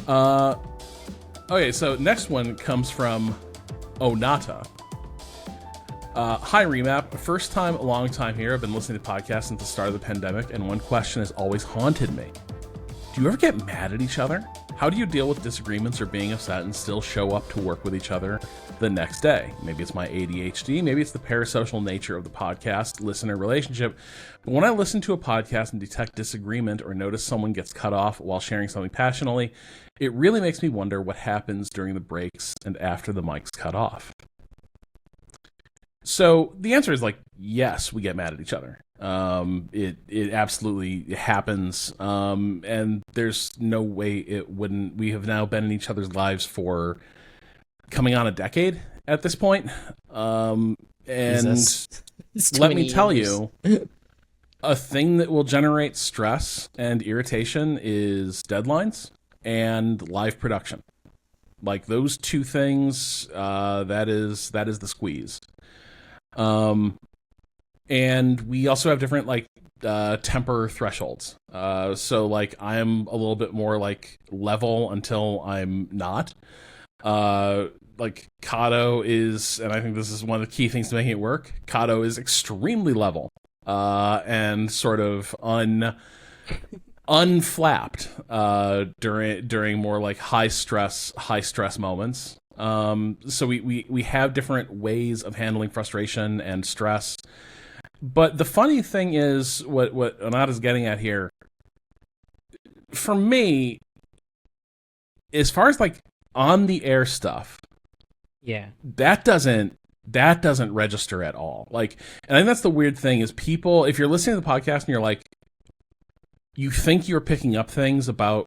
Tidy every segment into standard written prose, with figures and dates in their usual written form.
Uh, okay, so next one comes from Onata. Hi, Remap. First time, long time here. I've been listening to podcasts since the start of the pandemic, and one question has always haunted me. Do you ever get mad at each other? How do you deal with disagreements or being upset and still show up to work with each other the next day? Maybe it's my ADHD, maybe it's the parasocial nature of the podcast listener relationship. But when I listen to a podcast and detect disagreement or notice someone gets cut off while sharing something passionately, it really makes me wonder what happens during the breaks and after the mic's cut off. So the answer is yes, we get mad at each other. It absolutely happens. And there's no way it wouldn't. We have now been in each other's lives for coming on a decade at this point. And let me tell you, a thing that will generate stress and irritation is deadlines and live production. Like those two things, that is the squeeze. And we also have different temper thresholds. So I'm a little bit more level until I'm not. Cado is, and I think this is one of the key things to making it work. Cado is extremely level, and sort of unflapped, during more high stress moments. So we have different ways of handling frustration and stress. But the funny thing is, what Anata's getting at here, for me, as far as on the air stuff, yeah, that doesn't register at all. And I think that's the weird thing is people, if you're listening to the podcast and you're you think you're picking up things about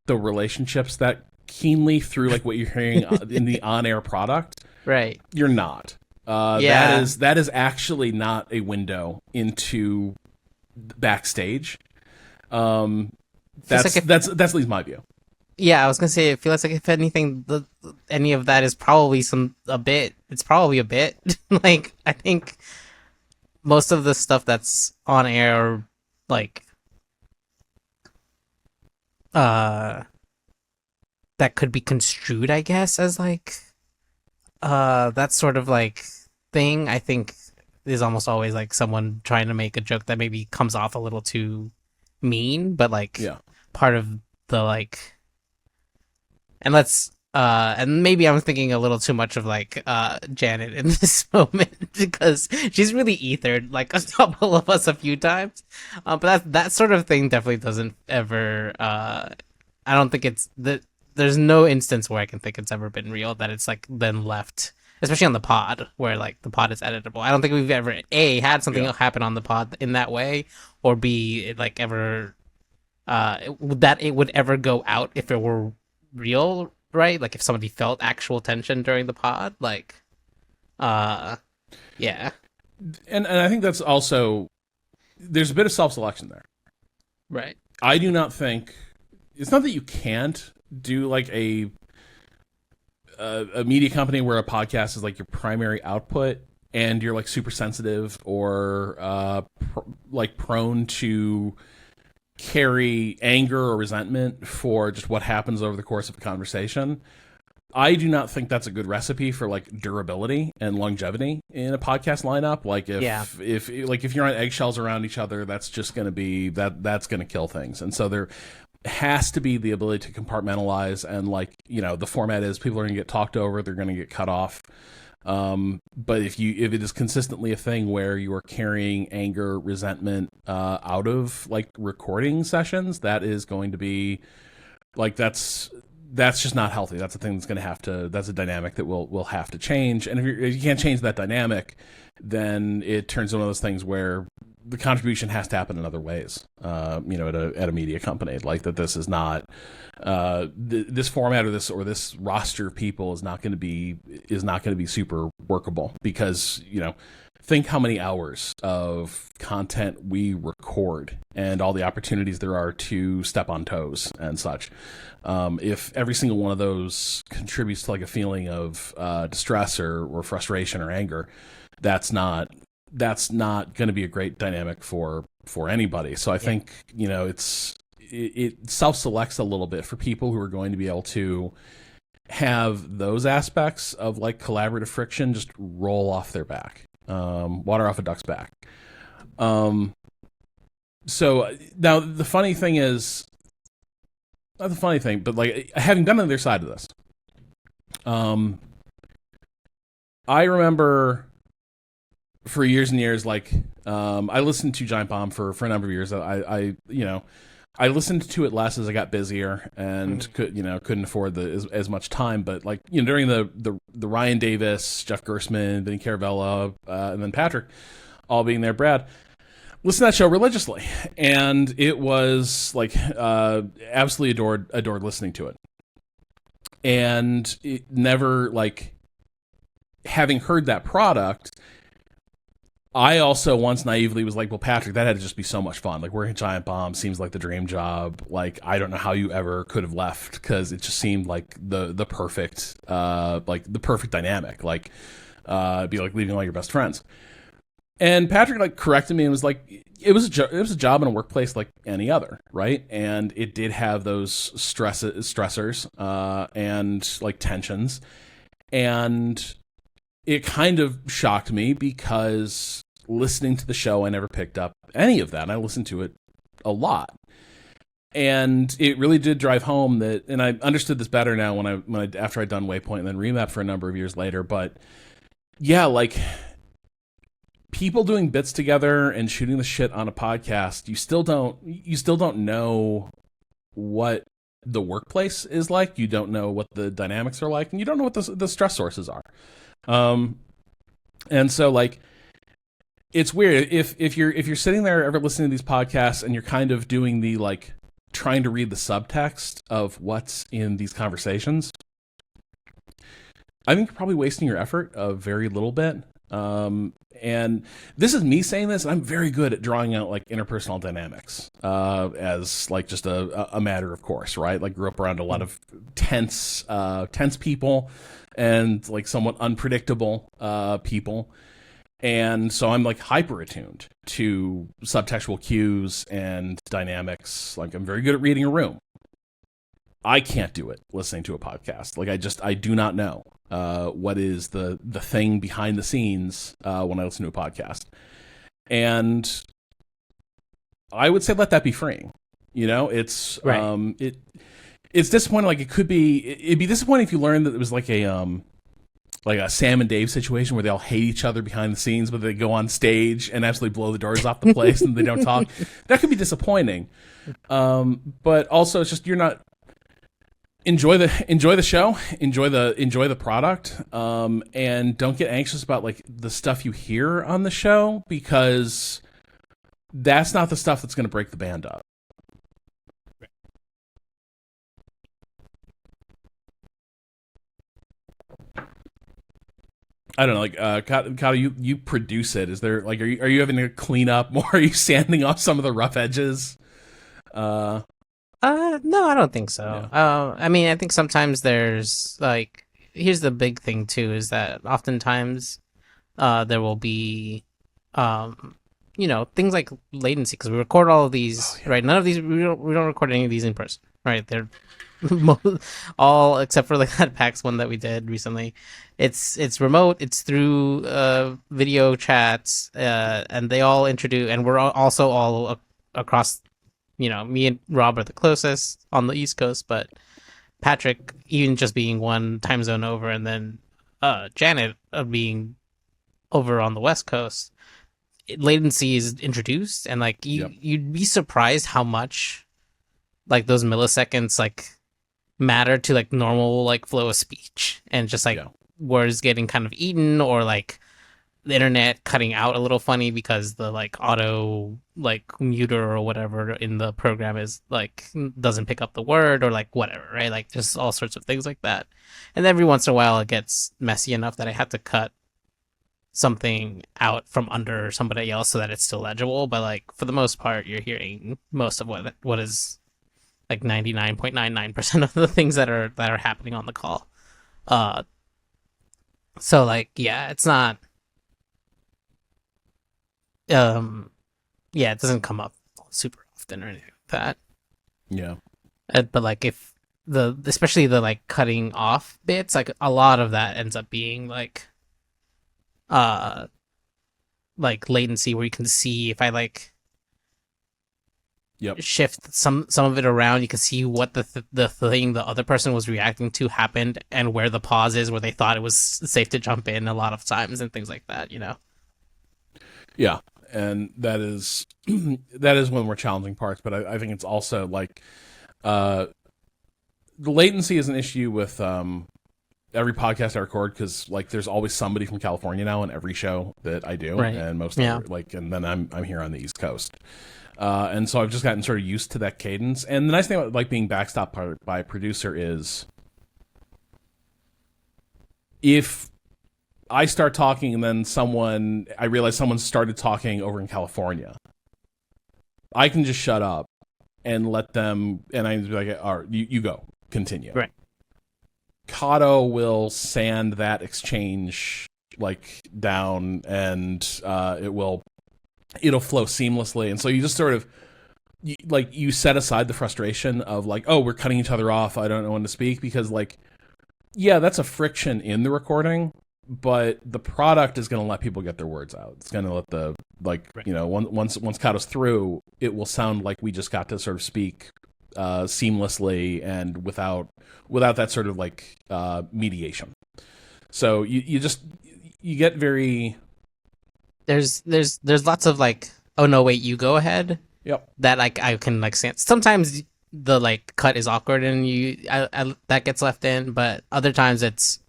the relationships that keenly through what you're hearing in the on-air product, right? You're not. That is actually not a window into backstage. That's at least my view. Yeah, I was gonna say it feels like if anything, any of that is probably a bit. It's probably a bit. I think most of the stuff that's on air, that could be construed, I guess, as that sort of thing, I think is almost always someone trying to make a joke that maybe comes off a little too mean, but part of the and maybe I'm thinking a little too much of Janet in this moment because she's really ethered a couple of us a few times, but that sort of thing definitely doesn't ever. I don't think it's that. There's no instance where I can think it's ever been real that it's then left, especially on the pod where the pod is editable. I don't think we've ever had something happen on the pod in that way, or B ever that it would ever go out if it were real, right? If somebody felt actual tension during the pod, yeah. And I think that's also, there's a bit of self-selection there, right? I do not think it's not that you can't do a media company where a podcast is your primary output and you're super sensitive or prone to carry anger or resentment for just what happens over the course of a conversation. I do not think that's a good recipe for durability and longevity in a podcast lineup. If you're on eggshells around each other, that's just going to be that's going to kill things. And so there has to be the ability to compartmentalize, and the format is people are going to get talked over, they're going to get cut off. But if it is consistently a thing where you are carrying anger, resentment out of recording sessions, that is going to be that's just not healthy. That's a thing that's going to have to. That's a dynamic that will have to change. And if you can't change that dynamic, then it turns into one of those things where the contribution has to happen in other ways. At a media company, that this is not this format or this roster of people is not going to be super workable, because think how many hours of content we record and all the opportunities there are to step on toes and such. If every single one of those contributes to a feeling of distress or frustration or anger, that's not going to be a great dynamic for anybody. So I think, it self-selects a little bit for people who are going to be able to have those aspects of like collaborative friction just roll off their back, water off a duck's back. So now the funny thing is, not the funny thing, but like having been on the other side of this, I remember for years and years, like I listened to Giant Bomb for a number of years. I listened to it less as I got busier and couldn't afford as much time. But like during the Ryan Davis, Jeff Gersman, Vinny Caravella, and then Patrick all being there, Brad listened to that show religiously, and it was like absolutely adored listening to it. And it never, like, having heard that product, I also once naively was like, well, Patrick, that had to just be so much fun. Like, working at Giant Bomb seems like the dream job. Like, I don't know how you ever could have left, because it just seemed like the perfect dynamic. Like, it'd be like leaving all your best friends. And Patrick like corrected me and was like, it was a job in a workplace like any other, right? And it did have those stressors and like tensions. And it kind of shocked me, because listening to the show, I never picked up any of that. And I listened to it a lot. And it really did drive home that, and I understood this better now when I after I'd done Waypoint and then Remap for a number of years later. But yeah, like, people doing bits together and shooting the shit on a podcast, you still don't know what the workplace is like. You don't know what the dynamics are like, and you don't know what the stress sources are. And so like, it's weird if you're sitting there ever listening to these podcasts and you're kind of doing the like trying to read the subtext of what's in these conversations. I think you're probably wasting your effort a very little bit. And this is me saying this, and I'm very good at drawing out like interpersonal dynamics as like just a matter of course, right? Like, grew up around a lot of tense people and like somewhat unpredictable people. And so I'm like hyper attuned to subtextual cues and dynamics. Like, I'm very good at reading a room. I can't do it listening to a podcast. Like, I do not know what is the thing behind the scenes when I listen to a podcast. And I would say let that be freeing. It's right. It's disappointing. Like, it'd be disappointing if you learned that it was like a Sam and Dave situation where they all hate each other behind the scenes, but they go on stage and absolutely blow the doors off the place and they don't talk. That could be disappointing. But also, it's just, you're not. Enjoy the show, enjoy the product, and don't get anxious about like the stuff you hear on the show, because that's not the stuff that's going to break the band up. I don't know, like Cado, you produce it. Is there like, are you having to clean up more? Are you sanding off some of the rough edges? No, I don't think so. Yeah. I mean, I think sometimes there's like, here's the big thing too, is that oftentimes, there will be, things like latency, because we record all of these, right? None of these, we don't record any of these in person, right? They're all except for like that PAX one that we did recently. It's remote. It's through video chats, and they all introduce, and we're also all across. Me and Rob are the closest on the East Coast, but Patrick, even just being one time zone over, and then Janet being over on the West Coast, latency is introduced, and like you'd be surprised how much like those milliseconds like matter to like normal like flow of speech, and just like words getting kind of eaten, or like the internet cutting out a little funny because the like auto like muter or whatever in the program is like doesn't pick up the word, or like whatever, right? Like just all sorts of things like that. And every once in a while it gets messy enough that I have to cut something out from under somebody else so that it's still legible. But like for the most part, you're hearing most of what is like 99.99% of the things that are happening on the call. So like, yeah, it's not. It doesn't come up super often or anything like that. Yeah. But like if especially the like cutting off bits, like a lot of that ends up being uh like latency where you can see if I like Yep. shift some of it around, you can see what the thing the other person was reacting to happened and where the pause is where they thought it was safe to jump in a lot of times and things like that, you know. Yeah. And that is that is one of the more challenging parts, but I think it's also like uh, the latency is an issue with every podcast I record because like there's always somebody from California now in every show that I do, Right. and most Yeah. other, like, and then I'm here on the East Coast, and so I've just gotten sort of used to that cadence. And the nice thing about like being backstopped by a producer is if I start talking and then I realize someone started talking over in California, I can just shut up and let them, and I can be like, all right, you go, continue. Right. Cado will sand that exchange like down, and it'll flow seamlessly. And so you just sort of you set aside the frustration of like, oh, we're cutting each other off. I don't know when to speak because like, yeah, that's a friction in the recording, but the product is going to let people get their words out. It's going to let the like Right. once Cado's through, it will sound like we just got to sort of speak seamlessly and without that sort of like mediation. So you get very There's lots of like, oh no, wait, you go ahead. yep That like I can like sometimes the like cut is awkward and that gets left in, but other times it's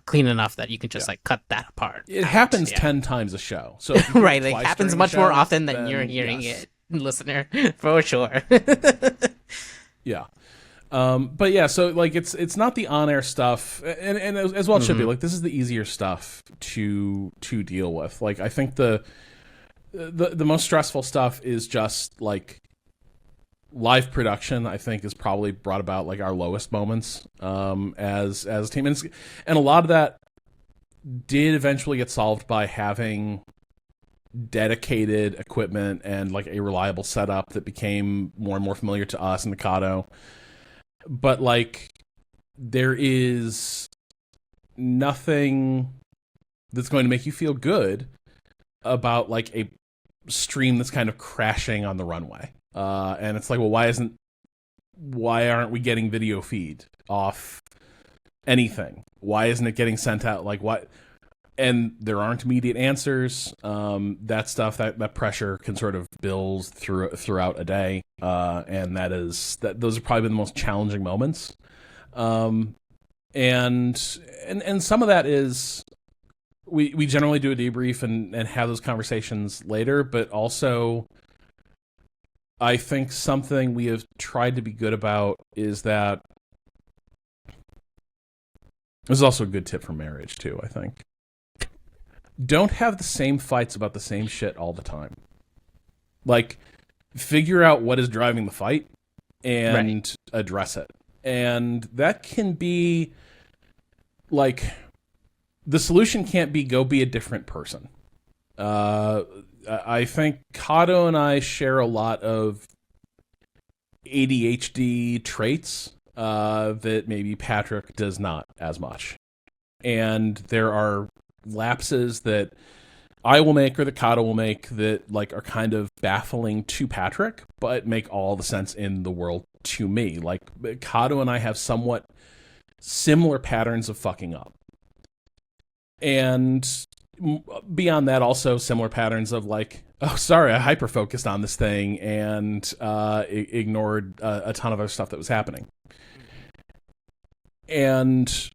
clean enough that you can just like cut that apart. it out. happens Yeah. 10 times a show. So if you do it Right, like twice happens during much the more show, often than then you're hearing yes. it, listener, for sure. Yeah. But yeah, so like it's not the on-air stuff, and as well it should be. Like this is the easier stuff to deal with. Like I think the most stressful stuff is just like live production. I think is probably brought about like our lowest moments as a team, and a lot of that did eventually get solved by having dedicated equipment and like a reliable setup that became more and more familiar to us in the Cado. But like there is nothing that's going to make you feel good about like a stream that's kind of crashing on the runway. And it's like, well, why aren't we getting video feed off anything? Why isn't it getting sent out? Like what? And there aren't immediate answers. That stuff, that pressure can sort of build throughout a day, and those are probably the most challenging moments. And some of that is we generally do a debrief and have those conversations later, but also I think something we have tried to be good about is that this is also a good tip for marriage too, I think. Don't have the same fights about the same shit all the time. Like, figure out what is driving the fight and address it. And that can be, like, the solution can't be go be a different person. I think Cado and I share a lot of ADHD traits that maybe Patrick does not as much. And there are lapses that I will make or that Cado will make that like are kind of baffling to Patrick, but make all the sense in the world to me. Like Cado and I have somewhat similar patterns of fucking up. And beyond that, also similar patterns of like, oh, sorry, I hyper-focused on this thing and ignored a ton of other stuff that was happening. And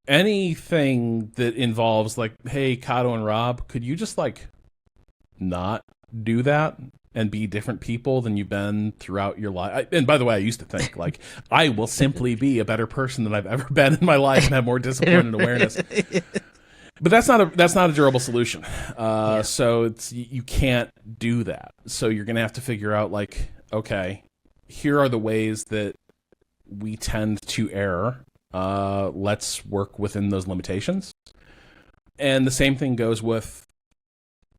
anything that involves like, hey, Cado and Rob, could you just like not do that and be different people than you've been throughout your life? And by the way, I used to think like I will simply be a better person than I've ever been in my life and have more discipline and awareness. But that's not a durable solution. So you can't do that. So you're gonna have to figure out like, okay, here are the ways that we tend to err. Let's work within those limitations. And the same thing goes with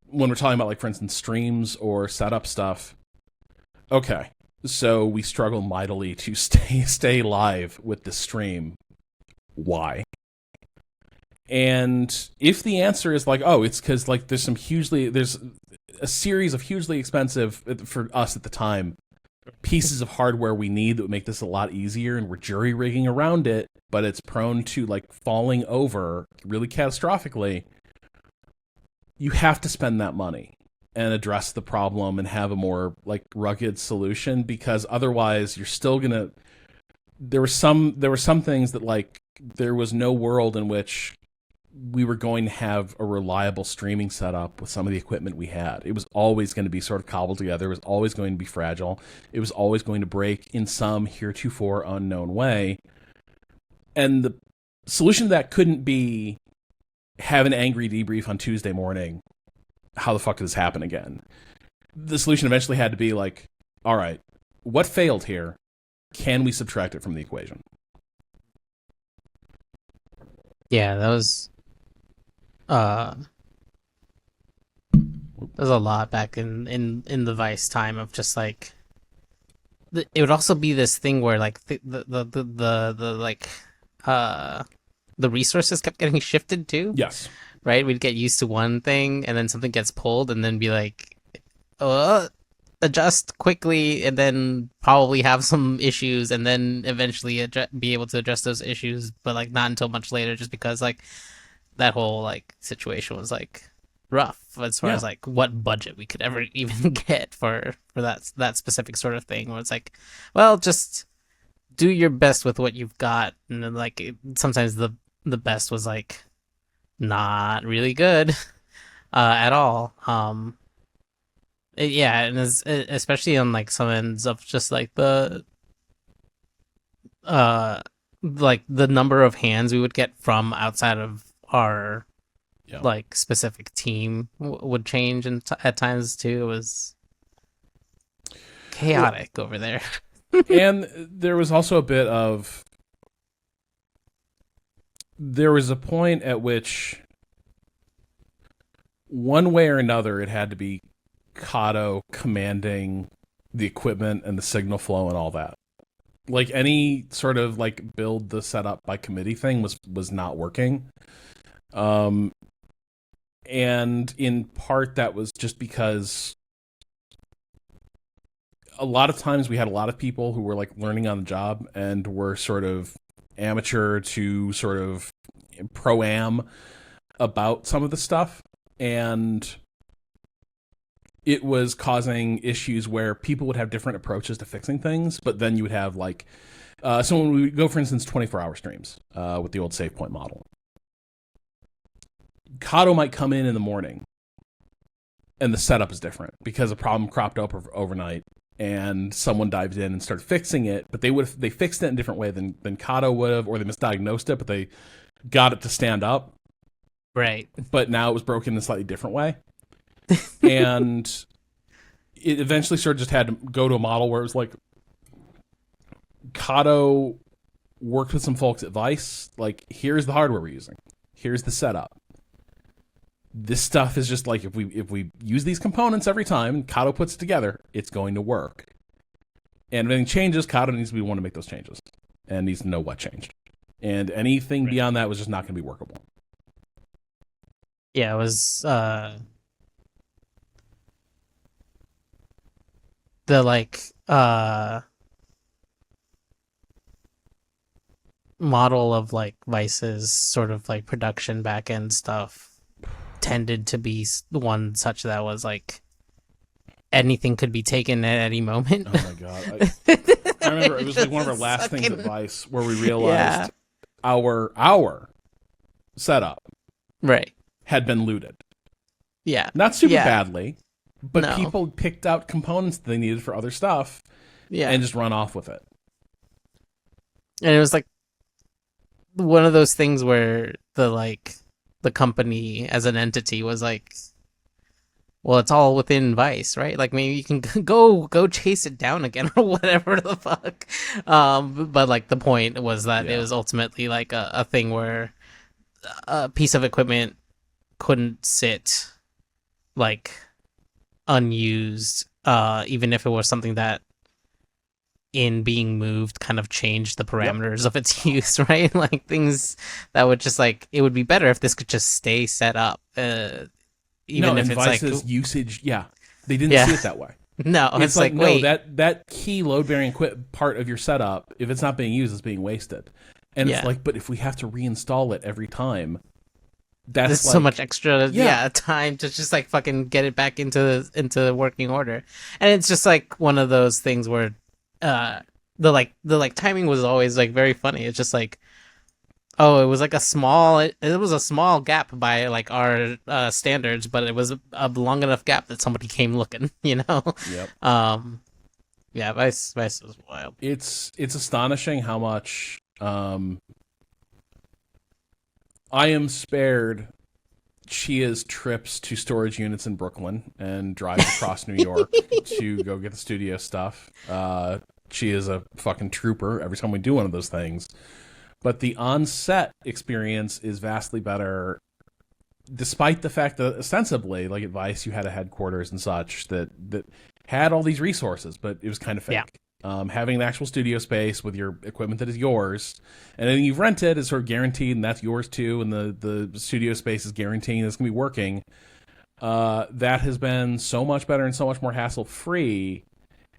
when we're talking about, like, for instance, streams or setup stuff. Okay, So we struggle mightily to stay live with the stream. Why? And if the answer is like, oh, it's because like there's a series of hugely expensive for us at the time pieces of hardware we need that would make this a lot easier, and we're jury rigging around it, but it's prone to like falling over really catastrophically. You have to spend that money and address the problem and have a more like rugged solution, because otherwise you're still gonna. There were some things that like there was no world in which we were going to have a reliable streaming setup with some of the equipment we had. It was always going to be sort of cobbled together. It was always going to be fragile. It was always going to break in some heretofore unknown way. And the solution to that couldn't be have an angry debrief on Tuesday morning. How the fuck did this happen again? The solution eventually had to be like, all right, what failed here? Can we subtract it from the equation? Yeah, that was there's a lot back in the Vice time of just like it would also be this thing where like the like the resources kept getting shifted too. Yes. Right? We'd get used to one thing and then something gets pulled and then be like, adjust quickly and then probably have some issues and then eventually be able to address those issues, but like not until much later, just because like that whole like situation was like rough as far as like what budget we could ever even get for that specific sort of thing, where it's like, well, just do your best with what you've got. And then like sometimes the best was like not really good at all. Yeah, and especially on like some ends of just like the number of hands we would get from outside of our like specific team would change, and at times too. It was chaotic over there. And there was also a bit of, there was a point at which one way or another it had to be Cado commanding the equipment and the signal flow and all that. Like any sort of like build the setup by committee thing was not working. And in part that was just because a lot of times we had a lot of people who were like learning on the job and were sort of amateur to sort of pro-am about some of the stuff, and it was causing issues where people would have different approaches to fixing things, but then you would have like so when we go, for instance, 24-hour streams with the old save point model, Cado might come in the morning and the setup is different because a problem cropped up overnight and someone dived in and started fixing it, but they fixed it in a different way than Cado would have, or they misdiagnosed it, but they got it to stand up. Right. But now it was broken in a slightly different way. And it eventually sort of just had to go to a model where it was like Cado worked with some folks at Vice, like, here's the hardware we're using. Here's the setup. This stuff is just like, if we use these components every time Cado puts it together, it's going to work. And if anything changes, Cado needs to be one to make those changes and needs to know what changed. And anything beyond that was just not going to be workable. Yeah, it was the like model of like Vice's sort of like production back end stuff tended to be the one such that was like anything could be taken at any moment. Oh my god! I remember it was like one of our last things at Vice where we realized our setup had been looted. Yeah, not super badly, but people picked out components that they needed for other stuff, and just run off with it. And it was like one of those things where the company as an entity was like, well, it's all within Vice, right? Like maybe you can go chase it down again or whatever the fuck. But like the point was that it was ultimately like a thing where a piece of equipment couldn't sit like unused, even if it was something that in being moved kind of change the parameters of its use, right? Like things that would just like it would be better if this could just stay set up. Even if it's Vice's like usage, they didn't Yeah. see it that way. no, It's like, no, wait, that key load bearing part of your setup, if it's not being used, it's being wasted. And it's Yeah. like, but if we have to reinstall it every time, that's there's like, so much extra Yeah. time to just like fucking get it back into working order. And it's just like one of those things where the timing was always like very funny. It's just like, oh, it was like it was a small gap by like our standards, but it was a long enough gap that somebody came looking, you know. Yep. Yeah, Vice was wild. It's astonishing how much I am spared Chia's trips to storage units in Brooklyn and drives across New York to go get the studio stuff. Chia's a fucking trooper every time we do one of those things. But the on-set experience is vastly better, despite the fact that ostensibly, like at Vice, you had a headquarters and such that had all these resources, but it was kind of fake. Yeah. Having an actual studio space with your equipment that is yours, and then you've rented is sort of guaranteed, and that's yours too, and the studio space is guaranteeing it's going to be working. That has been so much better and so much more hassle-free,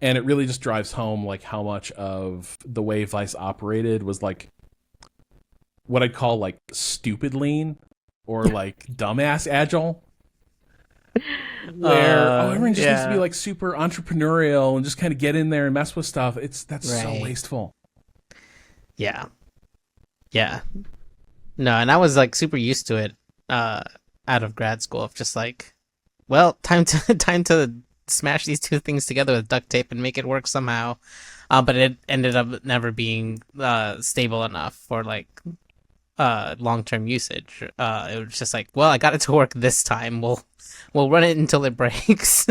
and it really just drives home like how much of the way Vice operated was like what I'd call like stupid lean or like dumbass agile. Where everyone just needs to be like super entrepreneurial and just kind of get in there and mess with stuff. That's so wasteful. Yeah. No, and I was like super used to it out of grad school of just like, well, time to smash these two things together with duct tape and make it work somehow. But it ended up never being stable enough for like long-term usage. It was just like, well, I got it to work this time. We'll run it until it breaks.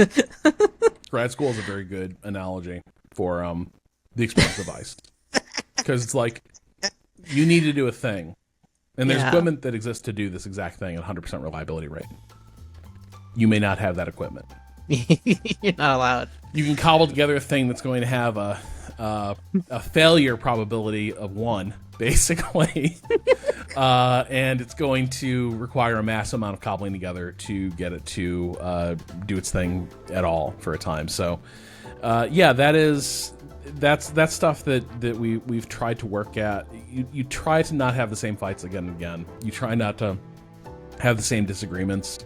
Grad school is a very good analogy for the experience device, because it's like you need to do a thing, and there's equipment that exists to do this exact thing at 100% reliability rate. You may not have that equipment. You're not allowed. You can cobble together a thing that's going to have a failure probability of 1, basically. And it's going to require a massive amount of cobbling together to get it to do its thing at all for a time. So, that's stuff that we've tried to work at. You try to not have the same fights again and again. You try not to have the same disagreements.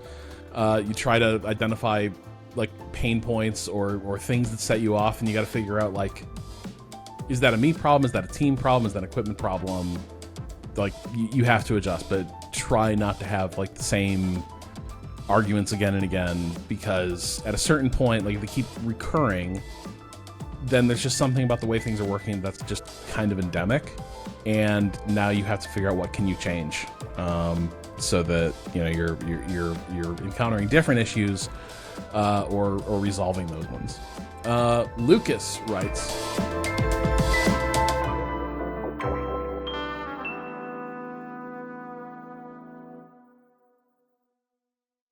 You try to identify like pain points or things that set you off, and you got to figure out like, is that a me problem? Is that a team problem? Is that an equipment problem? Like you have to adjust, but try not to have like the same arguments again and again, because at a certain point, like if they keep recurring, then there's just something about the way things are working that's just kind of endemic, and now you have to figure out what can you change, so that you're encountering different issues, or resolving those ones. Lucas writes,